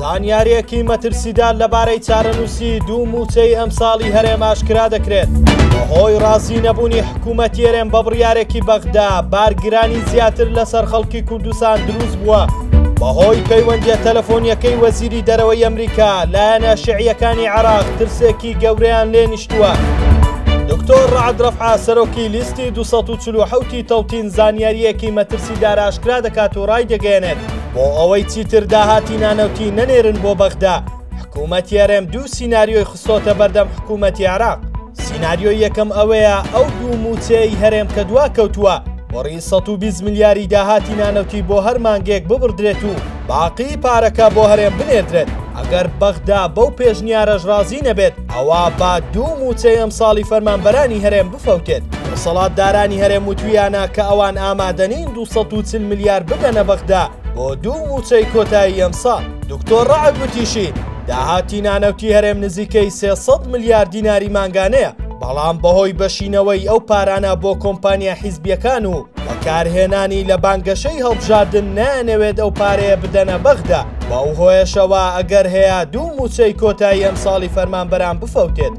زانیاریەکی مەترسیدار لەبارەی چارەنووسی دوو موچەی ئەمساڵی هەرێم ئاشکرا دەکرێت. بەهۆی ڕازی نەبوونی حکوومەتی هەرێم بە بڕیارێکی بەغدا بارگرانی زیاتر لەسەر خەڵکی کوردستان دروست بووە. بەهۆی پەیوەندیە تەلەفۆنیەکەی وەزیری دەرەوەی ئەمریکا لایەنە شیعیەکانی عێراق ترسێکی گەورەیان لێ نیشتووە. دکتۆر ڕەعەد ڕەفعا سەرۆکی لیستی 247 تەوتین زانیاریەکی مەترسیدار ئاشکرا دەکات و ڕای دەگەێنێت بۆ ئەوەی چیتر داهاتی نانەوتی نەنێرن بۆ بەغدا. حکوومەتی هەرێم دوو سیناریۆی خستۆتە بەردەم حکوومەتی عێراق. سیناریۆی یەکەم ئەوەیە ئەو دوو موچەی هەرێم کە دوا کەوتووە وەڕی 120 ملیاری داهاتی نانەوتی بۆ هەر مانگێک ببڕدرێت و باقی پارەکە بۆ هەرێم بنێردرێت. ئەگەر بەغدا بەو پێشنیارەش ڕازی نەبێت ئەوە با دوو موچەی ئەمساڵی فەرمانبەرانی هەرێم بفەوتێت. دەسەڵاتدارانی هەرێم وتویانە کە ئەوان ئامادەنین 240 ملیار بدەنە بەغدا بۆ دوو موچەی کۆتایی ئەمساڵ. دکتۆر ڕەعەد وتیشی داهاتی نانەوتی هەرێم نزیکەی 300 ملیار دیناری مانگانەیە، بەڵام بەهۆی بەشینەوەی ئەو پارانە بۆ کۆمپانیا حیزبیەکان و بەکارهێنانی لە بانگەشەی هەڵبژاردن نانەوێت ئەو پارەیە بدەنە بەغدا. بەو هۆیشەوە ئەگەر هەیە دوو موچەی کۆتایی ئەمساڵی فەرمانبەران بفەوتێت.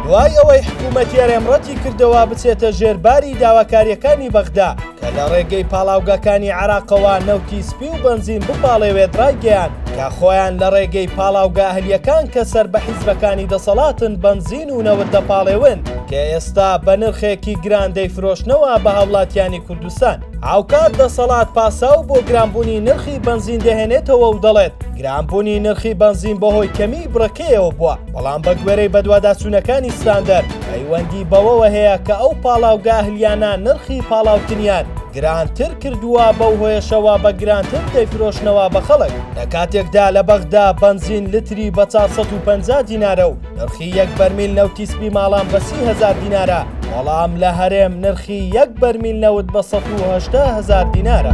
دوای ئەوەی حکوومەتی هەرێم ڕەتی کردەوە بچێتە ژێرباری داواکاریەکانی بەغدا کە لە ڕێگەی پاڵاوگەکانی عێراقەوە نەوتی سپی و بەنزین بپاڵێوێت ڕایگەیان کە خۆیان لە ڕێگەی پاڵاوگە ئەهلیەکان کە سەر بە حیزبەکانی دەسەڵاتن بەنزین و نەوت دەپاڵێون کە ئێستا بە نرخێکی گران دەیفرۆشنەوە بە هاوڵاتیانی کوردستان. هاوکات دەسەڵات پاساو بۆ گرانبوونی نرخی بەنزین دەهێنێتەوە و دەڵێت گرانبوونی نرخی بەنزین بەهۆی کەمی بڕەکەیەوە بووە، بەڵام بە گوێرەی بەدواداچوونەکانی ستاندەر پەیوەندی بەوەوە هەیە کە ئەو پاڵاوگە ئەهلیانە نرخی پاڵاوتنیان گرانتر کردووە، بەو هۆیشەوە بە گرانتر دەیفرۆشنەوە بە خەڵک. لە کاتێکدا لە بەغدا بەنزین لتری بە 450 دینارە و نرخی یەک بەرمیل نەوتی سپی ماڵان بە 30,000 دینارە، بەڵام لە هەرێم نرخی یەک بەرمیل نەوت بە 180,000 دینارە.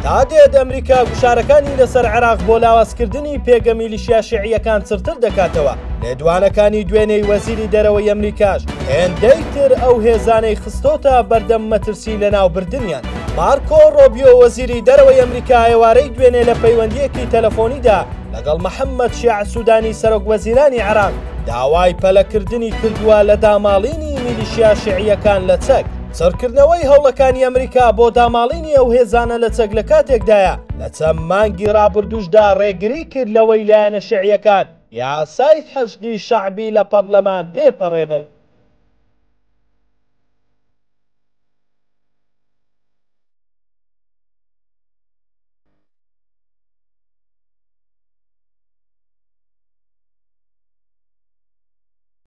تا دێت ئەمریکا گوشارەکانی لەسەر عێراق بۆ لاوازکردنی پێگە میلیشیا شیعیەکان چرتر دەکاتەوە. لێدوانەکانی دوێنەی وەزیری دەرەوەی ئەمریکاش هێندەی تر ئەو هێزانەی خستۆتە بەردەم مەترسی لە ناوبردنیان. مارکۆ ڕۆبیۆ وەزیری دەرەوەی ئەمریکا ئێوارەی دوێنێ لە پەیوەندیەکی تەلەفۆنیدا لەگەڵ محەممەد شیع سوودانی سەرۆک وەزیرانی عێراق داوای پەلەکردنی کردووە لە داماڵینی میلیشیا شیعیەکان لە چەک. سەرکردنەوەی هەوڵەکانی ئەمریکا بۆ داماڵینی ئەو هێزانە لە چەک لە کاتێکدایە لە چەند مانگی ڕابردووشدا ڕێگری کرد لەوەی لایەنە شیعیەکان یاسای حەشدی شەعبی لە پەرلەمان بێپەڕێنن.